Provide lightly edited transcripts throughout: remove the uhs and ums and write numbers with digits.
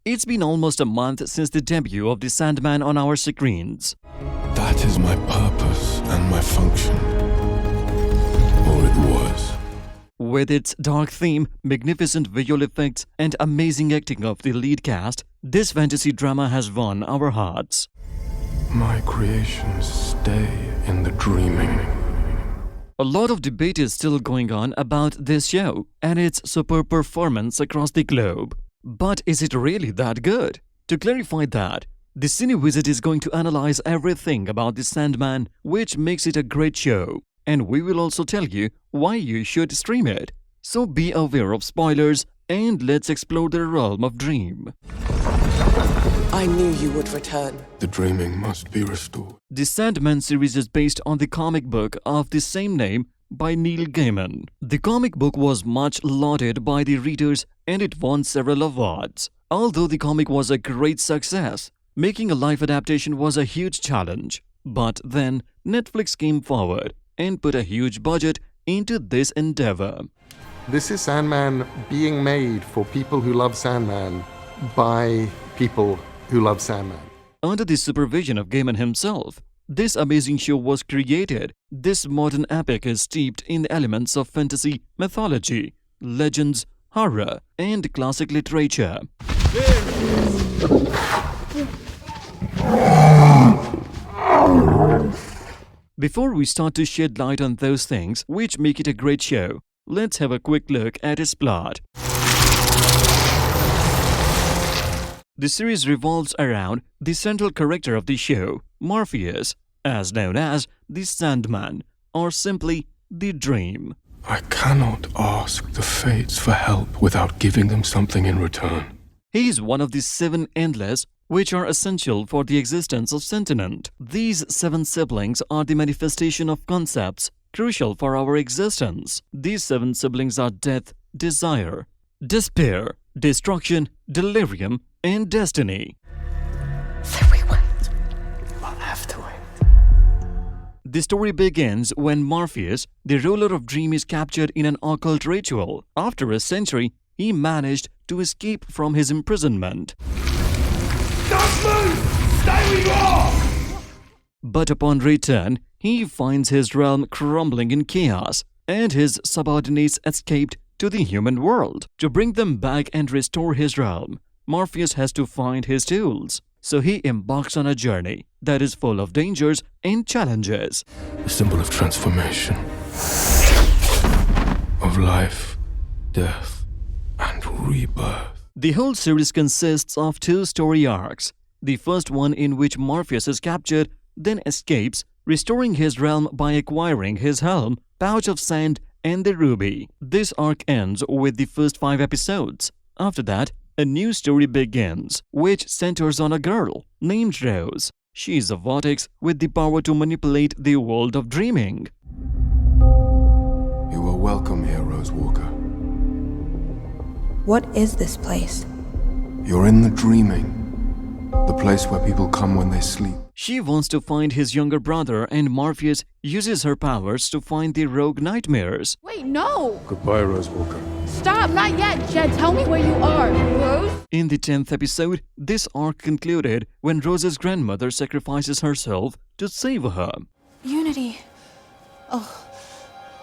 It's been almost a month since the debut of the Sandman on our screens. That is my purpose and my function. Or it was. With its dark theme, magnificent visual effects, and amazing acting of the lead cast, this fantasy drama has won our hearts. My creations stay in the dreaming. A lot of debate is still going on about this show and its superb performance across the globe. But is it really that good? To clarify that, the Cine Wizard is going to analyze everything about the Sandman, which makes it a great show. And we will also tell you why you should stream it. So be aware of spoilers and let's explore the realm of dream. I knew you would return. The dreaming must be restored. The Sandman series is based on the comic book of the same name by Neil Gaiman. The comic book was much lauded by the readers and it won several awards. Although the comic was a great success, making a live adaptation was a huge challenge. But then Netflix came forward and put a huge budget into this endeavor. This is Sandman being made for people who love Sandman by people who love Sandman. Under the supervision of Gaiman himself, this amazing show was created. This modern epic is steeped in the elements of fantasy, mythology, legends, horror, and classic literature. Before we start to shed light on those things which make it a great show, let's have a quick look at its plot. The series revolves around the central character of the show, Morpheus, as known as the Sandman, or simply the Dream. I cannot ask the fates for help without giving them something in return. He is one of the 7 endless which are essential for the existence of sentient. These 7 siblings are the manifestation of concepts crucial for our existence. These 7 siblings are death, desire, despair, destruction, delirium, and destiny. So we wait. We'll have to wait. The story begins when Morpheus, the ruler of dream, is captured in an occult ritual. After a century, he managed to escape from his imprisonment. Don't move! Stay where you are! But upon return, he finds his realm crumbling in chaos, and his subordinates escaped to the human world. To bring them back and restore his realm, Morpheus has to find his tools. So he embarks on a journey that is full of dangers and challenges. A symbol of transformation. Of life, death, and rebirth. The whole series consists of 2 story arcs. The first one in which Morpheus is captured, then escapes, restoring his realm by acquiring his helm, pouch of sand, and the ruby. This arc ends with the first 5 episodes. After that, a new story begins, which centers on a girl named Rose. She is a vortex with the power to manipulate the world of dreaming. You are welcome here, Rose Walker. What is this place? You're in the dreaming. The place where people come when they sleep. She wants to find his younger brother and Morpheus uses her powers to find the rogue nightmares. Wait, no! Goodbye, Rose Walker. Stop, not yet, Jed. Tell me where you are. Rose? In the 10th episode, this arc concluded when Rose's grandmother sacrifices herself to save her. Unity. Oh,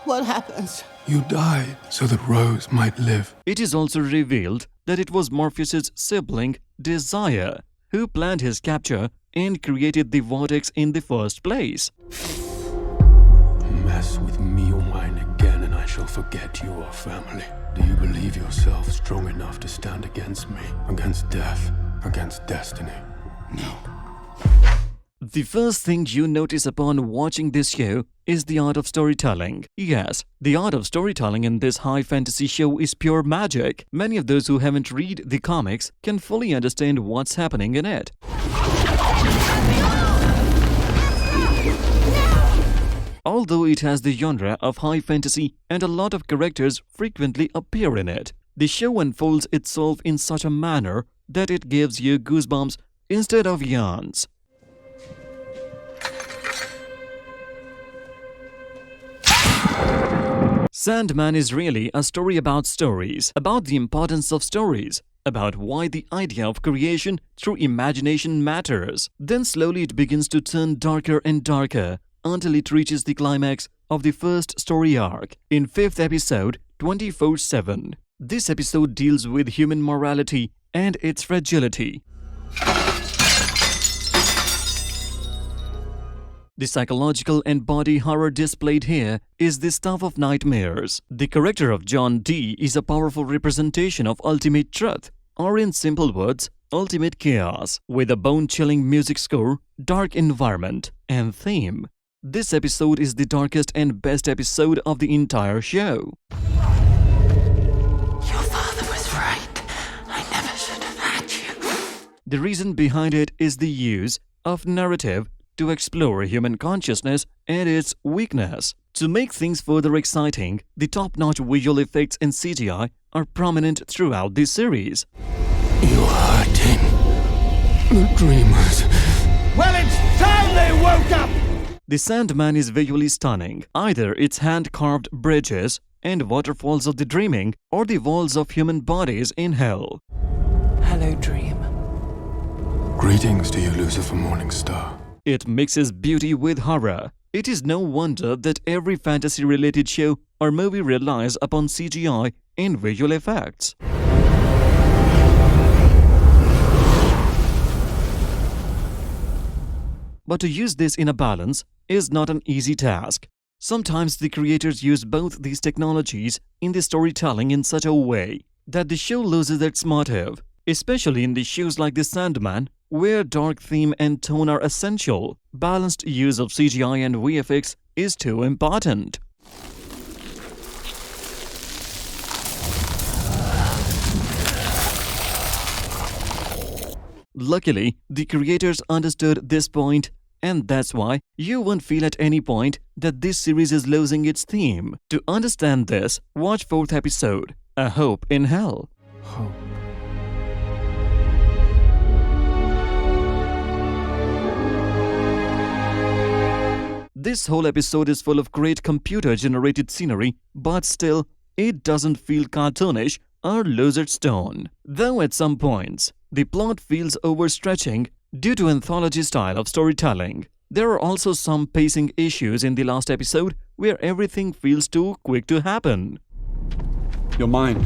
what happens? You died so that Rose might live. It is also revealed that it was Morpheus's sibling, Desire, who planned his capture and created the vortex in the first place. Mess with me or mine again and I shall forget your family. Do you believe yourself strong enough to stand against me? Against death? Against destiny? No. The first thing you notice upon watching this show is the art of storytelling. Yes, the art of storytelling in this high fantasy show is pure magic. Many of those who haven't read the comics can fully understand what's happening in it. Although it has the genre of high fantasy and a lot of characters frequently appear in it, the show unfolds itself in such a manner that it gives you goosebumps instead of yawns. Sandman is really a story about stories, about the importance of stories. about why the idea of creation through imagination matters. Then slowly it begins to turn darker and darker until it reaches the climax of the first story arc in 5th episode 24/7. This episode deals with human morality and its fragility. The psychological and body horror displayed here is the stuff of nightmares. The character of John Dee is a powerful representation of ultimate truth, or in simple words, ultimate chaos, with a bone-chilling music score, dark environment, and theme. This episode is the darkest and best episode of the entire show. Your father was right. I never should have had you. The reason behind it is the use of narrative to explore human consciousness and its weakness. To make things further exciting, the top-notch visual effects and CGI are prominent throughout this series. You're hurting the dreamers. Well, it's time they woke up! The Sandman is visually stunning. Either its hand-carved bridges and waterfalls of the dreaming, or the walls of human bodies in hell. Hello, dream. Greetings to you, Lucifer Morningstar. It mixes beauty with horror. It is no wonder that every fantasy-related show or movie relies upon CGI and visual effects. But to use this in a balance is not an easy task. Sometimes the creators use both these technologies in the storytelling in such a way that the show loses its motive, especially in the shows like The Sandman, where dark theme and tone are essential. Balanced use of CGI and VFX is too important. Luckily, the creators understood this point, and that's why you won't feel at any point that this series is losing its theme. To understand this, watch 4th episode, A Hope in Hell. Hope. This whole episode is full of great computer-generated scenery, but still, it doesn't feel cartoonish or lose its tone. Though at some points, the plot feels overstretching due to anthology style of storytelling. There are also some pacing issues in the last episode where everything feels too quick to happen. You're mine.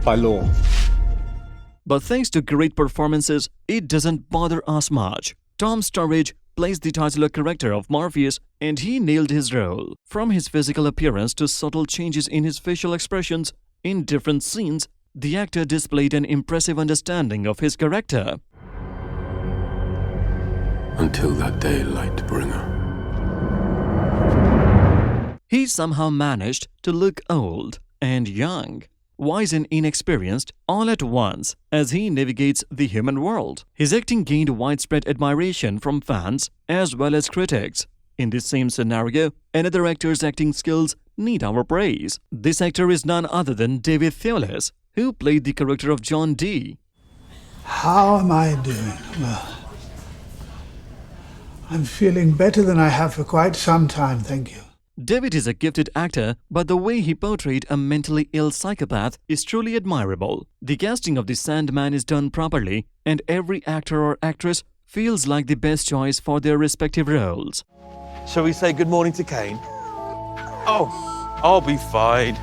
By law. But thanks to great performances, it doesn't bother us much. Tom Sturridge plays the titular character of Morpheus, and he nailed his role. From his physical appearance to subtle changes in his facial expressions in different scenes, the actor displayed an impressive understanding of his character. Until that day, Lightbringer. He somehow managed to look old and young, wise and inexperienced all at once as he navigates the human world. His acting gained widespread admiration from fans as well as critics. In this same scenario, another actor's acting skills need our praise. This actor is none other than David Thewlis, who played the character of John Dee. How am I doing? Well, I'm feeling better than I have for quite some time, thank you. David is a gifted actor, but the way he portrayed a mentally ill psychopath is truly admirable. The casting of the Sandman is done properly, and every actor or actress feels like the best choice for their respective roles. Shall we say good morning to Kane? Oh, I'll be fine.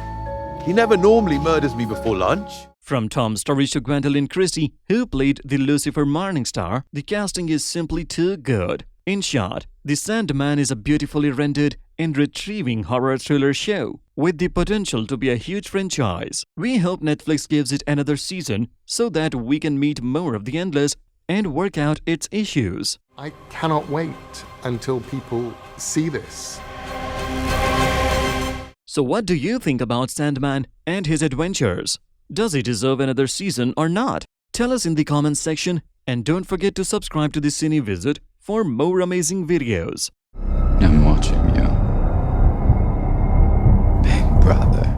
He never normally murders me before lunch. From Tom Sturridge to Gwendolyn Christie, who played the Lucifer Morningstar, the casting is simply too good. In short, The Sandman is a beautifully rendered and retrieving horror thriller show with the potential to be a huge franchise. We hope Netflix gives it another season so that we can meet more of the Endless and work out its issues. I cannot wait until people see this. So what do you think about Sandman and his adventures? Does he deserve another season or not? Tell us in the comments section, and don't forget to subscribe to the Cine Wizard for more amazing videos. I'm watching you. Big brother.